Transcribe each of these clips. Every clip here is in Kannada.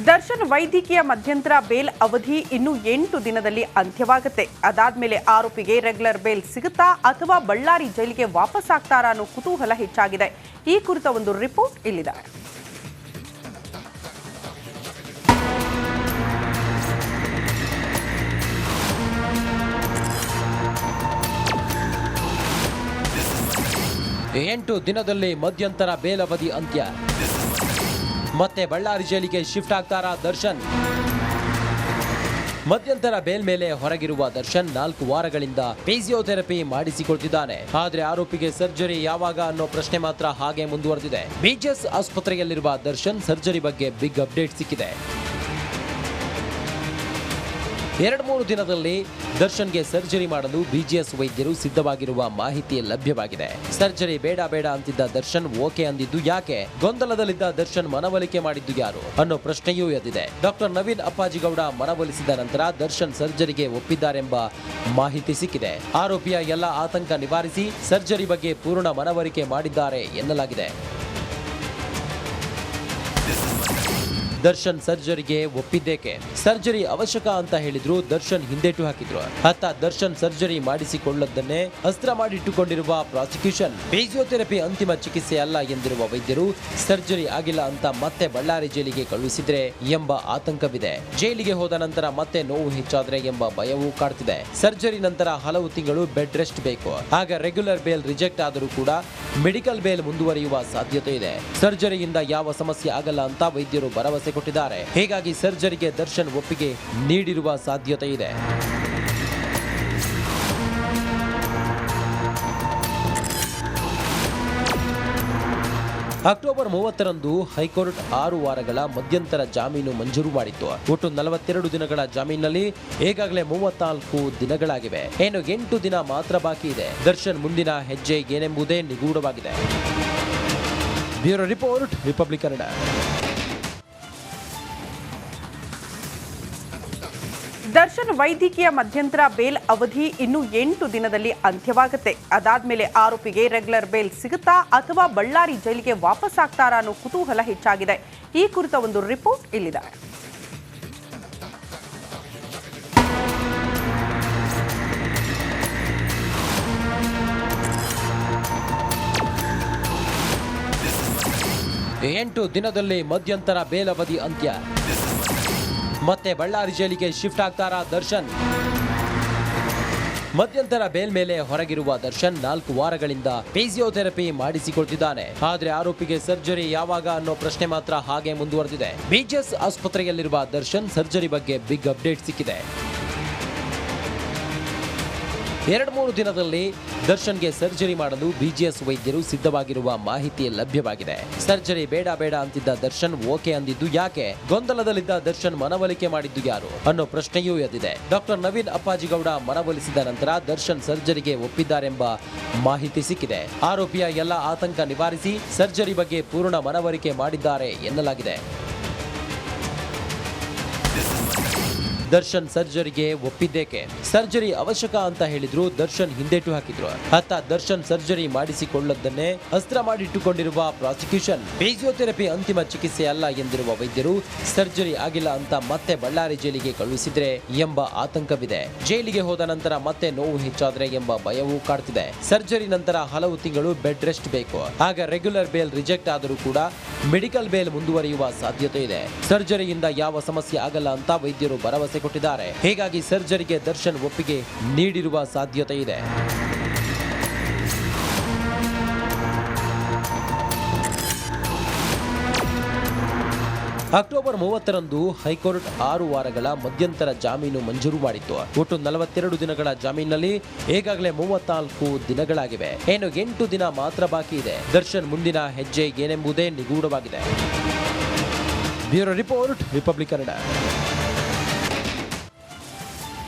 ದರ್ಶನ್ ವೈದ್ಯಕೀಯ ಮಧ್ಯಂತರ ಬೇಲ್ ಅವಧಿ ಇನ್ನು 8 ದಿನದಲ್ಲಿ ಅಂತ್ಯವಾಗುತ್ತೆ. ಅದಾದ್ಮೇಲೆ ಆರೋಪಿಗೆ ರೆಗ್ಯುಲರ್ ಬೇಲ್ ಸಿಗುತ್ತಾ ಅಥವಾ ಬಳ್ಳಾರಿ ಜೈಲಿಗೆ ವಾಪಸ್ ಆಗ್ತಾರಾ ಅನ್ನೋ ಕುತೂಹಲ ಹೆಚ್ಚಾಗಿದೆ. ಈ ಕುರಿತ ಒಂದು ರಿಪೋರ್ಟ್ ಇಲ್ಲಿದೆ. ಎಂಟು ದಿನದಲ್ಲಿ ಮಧ್ಯಂತರ ಬೇಲ್ ಅವಧಿ ಅಂತ್ಯ. ಮತ್ತೆ ಬಳ್ಳಾರಿ ಜೈಲಿಗೆ ಶಿಫ್ಟ್ ಆಗ್ತಾರಾ ದರ್ಶನ್? ಮಧ್ಯಂತರ ಬೇಲ್ ಮೇಲೆ ಹೊರಗಿರುವ ದರ್ಶನ್ 4 ವಾರಗಳಿಂದ ಫಿಸಿಯೋಥೆರಪಿ ಮಾಡಿಸಿಕೊಳ್ತಿದ್ದಾನೆ. ಆದ್ರೆ ಆರೋಪಿಗೆ ಸರ್ಜರಿ ಯಾವಾಗ ಅನ್ನೋ ಪ್ರಶ್ನೆ ಮಾತ್ರ ಹಾಗೆ ಮುಂದುವರೆದಿದೆ. ಬಿಜಿಎಸ್ ಆಸ್ಪತ್ರೆಯಲ್ಲಿರುವ ದರ್ಶನ್ ಸರ್ಜರಿ ಬಗ್ಗೆ ಬಿಗ್ ಅಪ್ಡೇಟ್ ಸಿಕ್ಕಿದೆ. 2-3 ದಿನದಲ್ಲಿ ದರ್ಶನ್ಗೆ ಸರ್ಜರಿ ಮಾಡಲು ಬಿಜಿಎಸ್ ವೈದ್ಯರು ಸಿದ್ಧವಾಗಿರುವ ಮಾಹಿತಿ ಲಭ್ಯವಾಗಿದೆ. ಸರ್ಜರಿ ಬೇಡ ಅಂತಿದ್ದ ದರ್ಶನ್ ಓಕೆ ಅಂದಿದ್ದು ಯಾಕೆ? ಗೊಂದಲದಲ್ಲಿದ್ದ ದರ್ಶನ್ ಮನವೊಲಿಕೆ ಮಾಡಿದ್ದು ಯಾರು ಅನ್ನೋ ಪ್ರಶ್ನೆಯೂ ಎದ್ದಿದೆ. ಡಾಕ್ಟರ್ ನವೀನ್ ಅಪ್ಪಾಜಿಗೌಡ ಮನವೊಲಿಸಿದ ನಂತರ ದರ್ಶನ್ ಸರ್ಜರಿಗೆ ಒಪ್ಪಿದ್ದಾರೆಂಬ ಮಾಹಿತಿ ಸಿಕ್ಕಿದೆ. ಆರೋಪಿಯ ಎಲ್ಲ ಆತಂಕ ನಿವಾರಿಸಿ ಸರ್ಜರಿ ಬಗ್ಗೆ ಪೂರ್ಣ ಮನವರಿಕೆ ಮಾಡಿದ್ದಾರೆ ಎನ್ನಲಾಗಿದೆ. ದರ್ಶನ್ ಸರ್ಜರಿಗೆ ಒಪ್ಪಿದ್ದೇಕೆ? ಸರ್ಜರಿ ಅವಶ್ಯಕ ಅಂತ ಹೇಳಿದ್ರು ದರ್ಶನ್ ಹಿಂದೇಟು ಹಾಕಿದ್ರು. ಅತ್ತ ದರ್ಶನ್ ಸರ್ಜರಿ ಮಾಡಿಸಿಕೊಳ್ಳದ್ದನ್ನೇ ಅಸ್ತ್ರ ಮಾಡಿಟ್ಟುಕೊಂಡಿರುವ ಪ್ರಾಸಿಕ್ಯೂಷನ್. ಫಿಸಿಯೋಥೆರಪಿ ಅಂತಿಮ ಚಿಕಿತ್ಸೆ ಅಲ್ಲ ಎಂದಿರುವ ವೈದ್ಯರು ಸರ್ಜರಿ ಆಗಿಲ್ಲ ಅಂತ ಮತ್ತೆ ಬಳ್ಳಾರಿ ಜೈಲಿಗೆ ಕಳುಹಿಸಿದ್ರೆ ಎಂಬ ಆತಂಕವಿದೆ. ಜೈಲಿಗೆ ಹೋದ ನಂತರ ಮತ್ತೆ ನೋವು ಹೆಚ್ಚಾದ್ರೆ ಎಂಬ ಭಯವೂ ಕಾಡ್ತಿದೆ. ಸರ್ಜರಿ ನಂತರ ಹಲವು ತಿಂಗಳು ಬೆಡ್ ರೆಸ್ಟ್ ಬೇಕು. ಆಗ ರೆಗ್ಯುಲರ್ ಬೇಲ್ ರಿಜೆಕ್ಟ್ ಆದರೂ ಕೂಡ ಮೆಡಿಕಲ್ ಬೇಲ್ ಮುಂದುವರಿಯುವ ಸಾಧ್ಯತೆ ಇದೆ. ಸರ್ಜರಿಯಿಂದ ಯಾವ ಸಮಸ್ಯೆ ಆಗಲ್ಲ ಅಂತ ವೈದ್ಯರು ಭರವಸೆ ಕೊಟ್ಟಿದ್ದಾರೆ. ಹೀಗಾಗಿ ಸರ್ಜರಿಗೆ ದರ್ಶನ್ ಒಪ್ಪಿಗೆ ನೀಡಿರುವ ಸಾಧ್ಯತೆ ಇದೆ. ಅಕ್ಟೋಬರ್ 30ರಂದು ಹೈಕೋರ್ಟ್ 6 ವಾರಗಳ ಮಧ್ಯಂತರ ಜಾಮೀನು ಮಂಜೂರು ಮಾಡಿತ್ತು. ಒಟ್ಟು 42 ದಿನಗಳ ಜಾಮೀನಿನಲ್ಲಿ ಈಗಾಗಲೇ 34 ದಿನಗಳಾಗಿವೆ. ಇನ್ನು 8 ದಿನ ಮಾತ್ರ ಬಾಕಿ ಇದೆ. ದರ್ಶನ್ ಮುಂದಿನ ಹೆಜ್ಜೆ ಏನೆಂಬುದೇ ನಿಗೂಢವಾಗಿದೆ. Bureau report, Republic Kannada. Darshan ವೈದ್ಯಕೀಯ ಮಧ್ಯಂತರ ಬೇಲ್ ಅವಧಿ ಇನ್ನು 8 ದಿನದಲ್ಲಿ ಅಂತ್ಯವಾಗುತ್ತೆ. ಅದಾದ್ಮೇಲೆ ಆರೋಪಿಗೆ ರೆಗ್ಯುಲರ್ ಬೇಲ್ ಸಿಗುತ್ತಾ ಅಥವಾ ಬಳ್ಳಾರಿ ಜೈಲಿಗೆ ವಾಪಸ್ ಆಗ್ತಾರಾ ಅನ್ನೋ ಕುತೂಹಲ ಹೆಚ್ಚಾಗಿದೆ. ಈ ಕುರಿತ ಒಂದು ರಿಪೋರ್ಟ್ ಇಲ್ಲಿದೆ. ಎಂಟು ದಿನದಲ್ಲಿ ಮಧ್ಯಂತರ ಬೇಲ್ ಅವಧಿ ಅಂತ್ಯ. ಮತ್ತೆ ಬಳ್ಳಾರಿ ಜೈಲಿಗೆ ಶಿಫ್ಟ್ ಆಗ್ತಾರಾ ದರ್ಶನ್? ಮಧ್ಯಂತರ ಬೇಲ್ ಮೇಲೆ ಹೊರಗಿರುವ ದರ್ಶನ್ 4 ವಾರಗಳಿಂದ ಫಿಸಿಯೋಥೆರಪಿ ಮಾಡಿಸಿಕೊಳ್ತಿದ್ದಾನೆ. ಆದ್ರೆ ಆರೋಪಿಗೆ ಸರ್ಜರಿ ಯಾವಾಗ ಅನ್ನೋ ಪ್ರಶ್ನೆ ಮಾತ್ರ ಹಾಗೆ ಮುಂದುವರೆದಿದೆ. ಬಿಜಿಎಸ್ ಆಸ್ಪತ್ರೆಯಲ್ಲಿರುವ ದರ್ಶನ್ ಸರ್ಜರಿ ಬಗ್ಗೆ ಬಿಗ್ ಅಪ್ಡೇಟ್ ಸಿಕ್ಕಿದೆ. 2-3 ದಿನದಲ್ಲಿ ದರ್ಶನ್ಗೆ ಸರ್ಜರಿ ಮಾಡಲು ಬಿಜಿಎಸ್ ವೈದ್ಯರು ಸಿದ್ಧವಾಗಿರುವ ಮಾಹಿತಿ ಲಭ್ಯವಾಗಿದೆ. ಸರ್ಜರಿ ಬೇಡ ಅಂತಿದ್ದ ದರ್ಶನ್ ಓಕೆ ಅಂದಿದ್ದು ಯಾಕೆ? ಗೊಂದಲದಲ್ಲಿದ್ದ ದರ್ಶನ್ ಮನವೊಲಿಕೆ ಮಾಡಿದ್ದು ಯಾರು ಅನ್ನೋ ಪ್ರಶ್ನೆಯೂ ಎದ್ದಿದೆ. ಡಾಕ್ಟರ್ ನವೀನ್ ಅಪ್ಪಾಜಿಗೌಡ ಮನವೊಲಿಸಿದ ನಂತರ ದರ್ಶನ್ ಸರ್ಜರಿಗೆ ಒಪ್ಪಿದ್ದಾರೆಂಬ ಮಾಹಿತಿ ಸಿಕ್ಕಿದೆ. ಆರೋಪಿಯ ಎಲ್ಲ ಆತಂಕ ನಿವಾರಿಸಿ ಸರ್ಜರಿ ಬಗ್ಗೆ ಪೂರ್ಣ ಮನವರಿಕೆ ಮಾಡಿದ್ದಾರೆ ಎನ್ನಲಾಗಿದೆ. ದರ್ಶನ್ ಸರ್ಜರಿಗೆ ಒಪ್ಪಿದ್ದೇಕೆ? ಸರ್ಜರಿ ಅವಶ್ಯಕ ಅಂತ ಹೇಳಿದ್ರು ದರ್ಶನ್ ಹಿಂದೇಟು ಹಾಕಿದ್ರು. ಅತ್ತ ದರ್ಶನ್ ಸರ್ಜರಿ ಮಾಡಿಸಿಕೊಳ್ಳದ್ದನ್ನೇ ಅಸ್ತ್ರ ಮಾಡಿಟ್ಟುಕೊಂಡಿರುವ ಪ್ರಾಸಿಕ್ಯೂಷನ್. ಫಿಸಿಯೋಥೆರಪಿ ಅಂತಿಮ ಚಿಕಿತ್ಸೆ ಅಲ್ಲ ಎಂದಿರುವ ವೈದ್ಯರು ಸರ್ಜರಿ ಆಗಿಲ್ಲ ಅಂತ ಮತ್ತೆ ಬಳ್ಳಾರಿ ಜೈಲಿಗೆ ಕಳುಹಿಸಿದ್ರೆ ಎಂಬ ಆತಂಕವಿದೆ. ಜೈಲಿಗೆ ಹೋದ ನಂತರ ಮತ್ತೆ ನೋವು ಹೆಚ್ಚಾದ್ರೆ ಎಂಬ ಭಯವೂ ಕಾಡ್ತಿದೆ. ಸರ್ಜರಿ ನಂತರ ಹಲವು ತಿಂಗಳು ಬೆಡ್ ರೆಸ್ಟ್ ಬೇಕು. ಆಗ ರೆಗ್ಯುಲರ್ ಬೇಲ್ ರಿಜೆಕ್ಟ್ ಆದರೂ ಕೂಡ ಮೆಡಿಕಲ್ ಬೇಲ್ ಮುಂದುವರಿಯುವ ಸಾಧ್ಯತೆ ಇದೆ. ಸರ್ಜರಿಯಿಂದ ಯಾವ ಸಮಸ್ಯೆ ಆಗಲ್ಲ ಅಂತ ವೈದ್ಯರು ಭರವಸೆ ಕೊಟ್ಟಿದ್ದಾರೆ. ಹೀಗಾಗಿ ಸರ್ಜರಿಗೆ ದರ್ಶನ್ ಒಪ್ಪಿಗೆ ನೀಡಿರುವ ಸಾಧ್ಯತೆ ಇದೆ. ಅಕ್ಟೋಬರ್ 30ರಂದು ಹೈಕೋರ್ಟ್ 6 ವಾರಗಳ ಮಧ್ಯಂತರ ಜಾಮೀನು ಮಂಜೂರು ಮಾಡಿತ್ತು. ಒಟ್ಟು 42 ದಿನಗಳ ಜಾಮೀನಿನಲ್ಲಿ ಈಗಾಗಲೇ 34 ದಿನಗಳಾಗಿವೆ. ಇನ್ನು 8 ದಿನ ಮಾತ್ರ ಬಾಕಿ ಇದೆ. ದರ್ಶನ್ ಮುಂದಿನ ಹೆಜ್ಜೆ ಏನೆಂಬುದೇ ನಿಗೂಢವಾಗಿದೆ. Bureau report, Republic Kannada.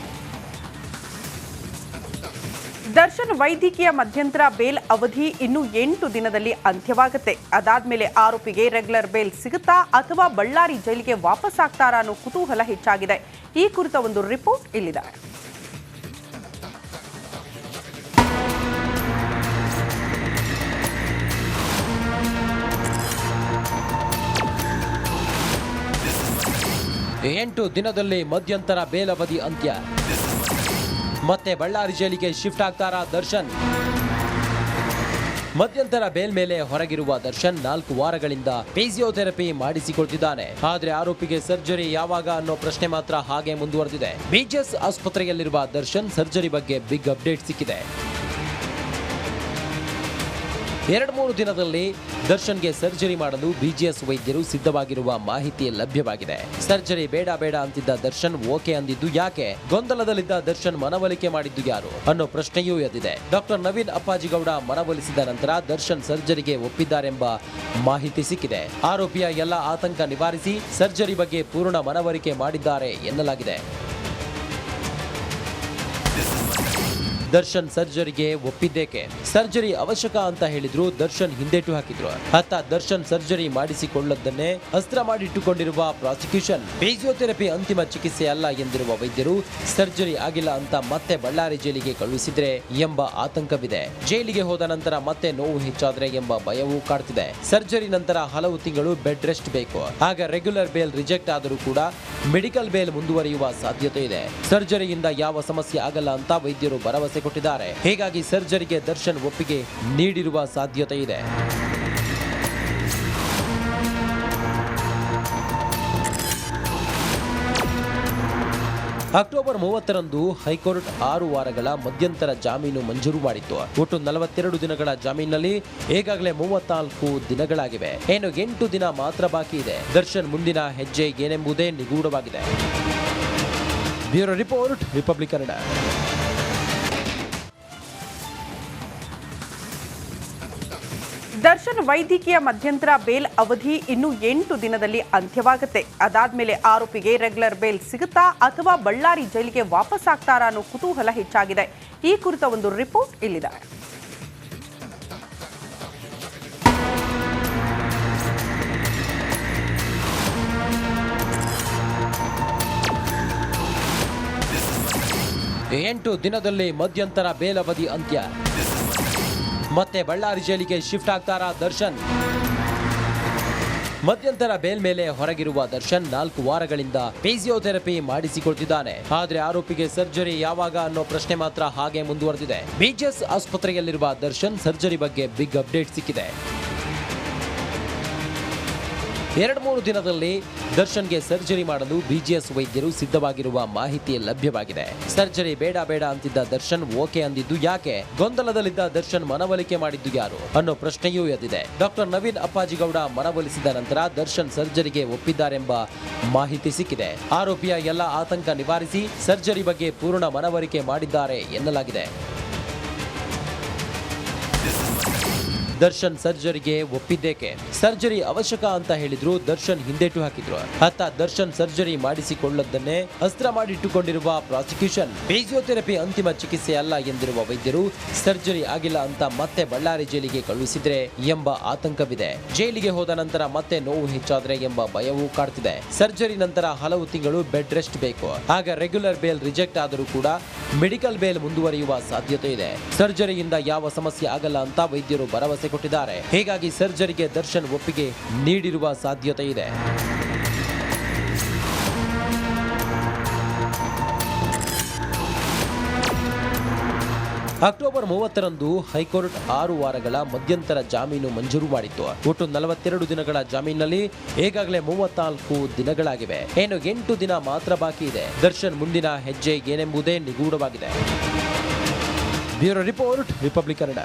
Darshan ವೈದ್ಯಕೀಯ ಮಧ್ಯಂತರ ಬೇಲ್ ಅವಧಿ ಇನ್ನು 8 ದಿನದಲ್ಲಿ ಅಂತ್ಯವಾಗುತ್ತೆ. ಅದಾದ್ಮೇಲೆ ಆರೋಪಿಗೆ ರೆಗ್ಯುಲರ್ ಬೇಲ್ ಸಿಗುತ್ತಾ ಅಥವಾ ಬಳ್ಳಾರಿ ಜೈಲಿಗೆ ವಾಪಸ್ ಆಗ್ತಾರಾ ಅನ್ನೋ ಕುತೂಹಲ ಹೆಚ್ಚಾಗಿದೆ. ಈ ಕುರಿತ ಒಂದು ರಿಪೋರ್ಟ್ ಇಲ್ಲಿದೆ. 8 ದಿನದಲ್ಲಿ ಮಧ್ಯಂತರ ಬೇಲ್ ಅವಧಿ ಅಂತ್ಯ. ಮತ್ತೆ ಬಳ್ಳಾರಿ ಜೈಲಿಗೆ ಶಿಫ್ಟ್ ಆಗ್ತಾರಾ ದರ್ಶನ್? ಮಧ್ಯಂತರ ಬೇಲ್ ಮೇಲೆ ಹೊರಗಿರುವ ದರ್ಶನ್ 4 ವಾರಗಳಿಂದ ಫಿಸಿಯೋಥೆರಪಿ ಮಾಡಿಸಿಕೊಳ್ತಿದ್ದಾನೆ. ಆದ್ರೆ ಆರೋಪಿಗೆ ಸರ್ಜರಿ ಯಾವಾಗ ಅನ್ನೋ ಪ್ರಶ್ನೆ ಮಾತ್ರ ಹಾಗೆ ಮುಂದುವರೆದಿದೆ. ಬಿಜಿಎಸ್ ಆಸ್ಪತ್ರೆಯಲ್ಲಿರುವ ದರ್ಶನ್ ಸರ್ಜರಿ ಬಗ್ಗೆ ಬಿಗ್ ಅಪ್ಡೇಟ್ ಸಿಕ್ಕಿದೆ. 2-3 ದಿನದಲ್ಲಿ ದರ್ಶನ್ಗೆ ಸರ್ಜರಿ ಮಾಡಲು ಬಿಜಿಎಸ್ ವೈದ್ಯರು ಸಿದ್ಧವಾಗಿರುವ ಮಾಹಿತಿ ಲಭ್ಯವಾಗಿದೆ. ಸರ್ಜರಿ ಬೇಡ ಅಂತಿದ್ದ ದರ್ಶನ್ ಓಕೆ ಅಂದಿದ್ದು ಯಾಕೆ? ಗೊಂದಲದಲ್ಲಿದ್ದ ದರ್ಶನ್ ಮನವೊಲಿಕೆ ಮಾಡಿದ್ದು ಯಾರು ಅನ್ನೋ ಪ್ರಶ್ನೆಯೂ ಎದ್ದಿದೆ. ಡಾಕ್ಟರ್ ನವೀನ್ ಅಪ್ಪಾಜಿಗೌಡ ಮನವೊಲಿಸಿದ ನಂತರ ದರ್ಶನ್ ಸರ್ಜರಿಗೆ ಒಪ್ಪಿದ್ದಾರೆಂಬ ಮಾಹಿತಿ ಸಿಕ್ಕಿದೆ. ಆರೋಪಿಯ ಎಲ್ಲ ಆತಂಕ ನಿವಾರಿಸಿ ಸರ್ಜರಿ ಬಗ್ಗೆ ಪೂರ್ಣ ಮನವರಿಕೆ ಮಾಡಿದ್ದಾರೆ ಎನ್ನಲಾಗಿದೆ. ದರ್ಶನ್ ಸರ್ಜರಿಗೆ ಒಪ್ಪಿದ್ದೇಕೆ? ಸರ್ಜರಿ ಅವಶ್ಯಕ ಅಂತ ಹೇಳಿದ್ರು ದರ್ಶನ್ ಹಿಂದೇಟು ಹಾಕಿದ್ರು. ಅತ್ತ ದರ್ಶನ್ ಸರ್ಜರಿ ಮಾಡಿಸಿಕೊಳ್ಳದ್ದನ್ನೇ ಅಸ್ತ್ರ ಮಾಡಿಟ್ಟುಕೊಂಡಿರುವ ಪ್ರಾಸಿಕ್ಯೂಷನ್. ಫಿಸಿಯೋಥೆರಪಿ ಅಂತಿಮ ಚಿಕಿತ್ಸೆ ಅಲ್ಲ ಎಂದಿರುವ ವೈದ್ಯರು ಸರ್ಜರಿ ಆಗಿಲ್ಲ ಅಂತ ಮತ್ತೆ ಬಳ್ಳಾರಿ ಜೈಲಿಗೆ ಕಳುಹಿಸಿದ್ರೆ ಎಂಬ ಆತಂಕವಿದೆ. ಜೈಲಿಗೆ ಹೋದ ನಂತರ ಮತ್ತೆ ನೋವು ಹೆಚ್ಚಾದ್ರೆ ಎಂಬ ಭಯವೂ ಕಾಡ್ತಿದೆ. ಸರ್ಜರಿ ನಂತರ ಹಲವು ತಿಂಗಳು ಬೆಡ್ ರೆಸ್ಟ್ ಬೇಕು. ಆಗ ರೆಗ್ಯುಲರ್ ಬೇಲ್ ರಿಜೆಕ್ಟ್ ಆದರೂ ಕೂಡ ಮೆಡಿಕಲ್ ಬೇಲ್ ಮುಂದುವರಿಯುವ ಸಾಧ್ಯತೆ ಇದೆ. ಸರ್ಜರಿಯಿಂದ ಯಾವ ಸಮಸ್ಯೆ ಆಗಲ್ಲ ಅಂತ ವೈದ್ಯರು ಭರವಸೆ ಕೊಟ್ಟಿದ್ದಾರೆ. ಹೀಗಾಗಿ ಸರ್ಜರಿಗೆ ದರ್ಶನ್ ಒಪ್ಪಿಗೆ ನೀಡಿರುವ ಸಾಧ್ಯತೆ ಇದೆ. ಅಕ್ಟೋಬರ್ 30ರಂದು ಹೈಕೋರ್ಟ್ 6 ವಾರಗಳ ಮಧ್ಯಂತರ ಜಾಮೀನು ಮಂಜೂರು ಮಾಡಿತ್ತು. ಒಟ್ಟು 42 ದಿನಗಳ ಜಾಮೀನಿನಲ್ಲಿ ಈಗಾಗಲೇ 34 ದಿನಗಳಾಗಿವೆ. ಇನ್ನು 8 ದಿನ ಮಾತ್ರ ಬಾಕಿ ಇದೆ. ದರ್ಶನ್ ಮುಂದಿನ ಹೆಜ್ಜೆ ಏನೆಂಬುದೇ ನಿಗೂಢವಾಗಿದೆ. Bureau report, Republic Kannada. Darshan ವೈದ್ಯಕೀಯ ಮಧ್ಯಂತರ ಬೇಲ್ ಅವಧಿ ಇನ್ನು 8 ದಿನದಲ್ಲಿ ಅಂತ್ಯವಾಗುತ್ತೆ. ಅದಾದ್ಮೇಲೆ ಆರೋಪಿಗೆ ರೆಗ್ಯುಲರ್ ಬೇಲ್ ಸಿಗುತ್ತಾ ಅಥವಾ ಬಳ್ಳಾರಿ ಜೈಲಿಗೆ ವಾಪಸ್ ಆಗ್ತಾರಾ ಅನ್ನೋ ಕುತೂಹಲ ಹೆಚ್ಚಾಗಿದೆ. ಈ ಕುರಿತ ಒಂದು ರಿಪೋರ್ಟ್ ಇಲ್ಲಿದೆ. ಎಂಟು ದಿನದಲ್ಲಿ ಮಧ್ಯಂತರ ಬೇಲ್ ಅವಧಿ ಅಂತ್ಯ. ಮತ್ತೆ ಬಳ್ಳಾರಿ ಜೈಲಿಗೆ ಶಿಫ್ಟ್ ಆಗ್ತಾರಾ ದರ್ಶನ್? ಮಧ್ಯಂತರ ಬೇಲ್ ಮೇಲೆ ಹೊರಗಿರುವ ದರ್ಶನ್ 4 ವಾರಗಳಿಂದ ಫಿಸಿಯೋಥೆರಪಿ ಮಾಡಿಸಿಕೊಳ್ತಿದ್ದಾನೆ. ಆದ್ರೆ ಆರೋಪಿಗೆ ಸರ್ಜರಿ ಯಾವಾಗ ಅನ್ನೋ ಪ್ರಶ್ನೆ ಮಾತ್ರ ಹಾಗೆ ಮುಂದುವರೆದಿದೆ. ಬಿಜಿಎಸ್ ಆಸ್ಪತ್ರೆಯಲ್ಲಿರುವ ದರ್ಶನ್ ಸರ್ಜರಿ ಬಗ್ಗೆ ಬಿಗ್ ಅಪ್ಡೇಟ್ ಸಿಕ್ಕಿದೆ. 2-3 ದಿನದಲ್ಲಿ ದರ್ಶನ್ಗೆ ಸರ್ಜರಿ ಮಾಡಲು ಬಿಜಿಎಸ್ ವೈದ್ಯರು ಸಿದ್ಧವಾಗಿರುವ ಮಾಹಿತಿ ಲಭ್ಯವಾಗಿದೆ. ಸರ್ಜರಿ ಬೇಡ ಅಂತಿದ್ದ ದರ್ಶನ್ ಓಕೆ ಅಂದಿದ್ದು ಯಾಕೆ? ಗೊಂದಲದಲ್ಲಿದ್ದ ದರ್ಶನ್ ಮನವೊಲಿಕೆ ಮಾಡಿದ್ದು ಯಾರು ಅನ್ನೋ ಪ್ರಶ್ನೆಯೂ ಎದ್ದಿದೆ. ಡಾಕ್ಟರ್ ನವೀನ್ ಅಪ್ಪಾಜಿಗೌಡ ಮನವೊಲಿಸಿದ ನಂತರ ದರ್ಶನ್ ಸರ್ಜರಿಗೆ ಒಪ್ಪಿದ್ದಾರೆಂಬ ಮಾಹಿತಿ ಸಿಕ್ಕಿದೆ. ಆರೋಪಿಯ ಎಲ್ಲ ಆತಂಕ ನಿವಾರಿಸಿ ಸರ್ಜರಿ ಬಗ್ಗೆ ಪೂರ್ಣ ಮನವರಿಕೆ ಮಾಡಿದ್ದಾರೆ ಎನ್ನಲಾಗಿದೆ. ದರ್ಶನ್ ಸರ್ಜರಿಗೆ ಒಪ್ಪಿದ್ದೇಕೆ? ಸರ್ಜರಿ ಅವಶ್ಯಕ ಅಂತ ಹೇಳಿದ್ರು ದರ್ಶನ್ ಹಿಂದೇಟು ಹಾಕಿದ್ರು. ಅತ್ತ ದರ್ಶನ್ ಸರ್ಜರಿ ಮಾಡಿಸಿಕೊಳ್ಳದ್ದನ್ನೇ ಅಸ್ತ್ರ ಮಾಡಿಟ್ಟುಕೊಂಡಿರುವ ಪ್ರಾಸಿಕ್ಯೂಷನ್. ಫಿಸಿಯೋಥೆರಪಿ ಅಂತಿಮ ಚಿಕಿತ್ಸೆ ಅಲ್ಲ ಎಂದಿರುವ ವೈದ್ಯರು ಸರ್ಜರಿ ಆಗಿಲ್ಲ ಅಂತ ಮತ್ತೆ ಬಳ್ಳಾರಿ ಜೈಲಿಗೆ ಕಳುಹಿಸಿದ್ರೆ ಎಂಬ ಆತಂಕವಿದೆ. ಜೈಲಿಗೆ ಹೋದ ನಂತರ ಮತ್ತೆ ನೋವು ಹೆಚ್ಚಾದ್ರೆ ಎಂಬ ಭಯವೂ ಕಾಡ್ತಿದೆ. ಸರ್ಜರಿ ನಂತರ ಹಲವು ತಿಂಗಳು ಬೆಡ್ ರೆಸ್ಟ್ ಬೇಕು. ಆಗ ರೆಗ್ಯುಲರ್ ಬೇಲ್ ರಿಜೆಕ್ಟ್ ಆದರೂ ಕೂಡ ಮೆಡಿಕಲ್ ಬೇಲ್ ಮುಂದುವರಿಯುವ ಸಾಧ್ಯತೆ ಇದೆ. ಸರ್ಜರಿಯಿಂದ ಯಾವ ಸಮಸ್ಯೆ ಆಗಲ್ಲ ಅಂತ ವೈದ್ಯರು ಭರವಸೆ ಕೊಟ್ಟಿದ್ದಾರೆ. ಹೀಗಾಗಿ ಸರ್ಜರಿಗೆ ದರ್ಶನ್ ಒಪ್ಪಿಗೆ ನೀಡಿರುವ ಸಾಧ್ಯತೆ ಇದೆ. ಅಕ್ಟೋಬರ್ 30ರಂದು ಹೈಕೋರ್ಟ್ 6 ವಾರಗಳ ಮಧ್ಯಂತರ ಜಾಮೀನು ಮಂಜೂರು ಮಾಡಿತ್ತು. ಒಟ್ಟು 42 ದಿನಗಳ ಜಾಮೀನಿನಲ್ಲಿ ಈಗಾಗಲೇ 34 ದಿನಗಳಾಗಿವೆ. ಇನ್ನು 8 ದಿನ ಮಾತ್ರ ಬಾಕಿ ಇದೆ. ದರ್ಶನ್ ಮುಂದಿನ ಹೆಜ್ಜೆ ಏನೆಂಬುದೇ ನಿಗೂಢವಾಗಿದೆ. Bureau report, Republic Kannada.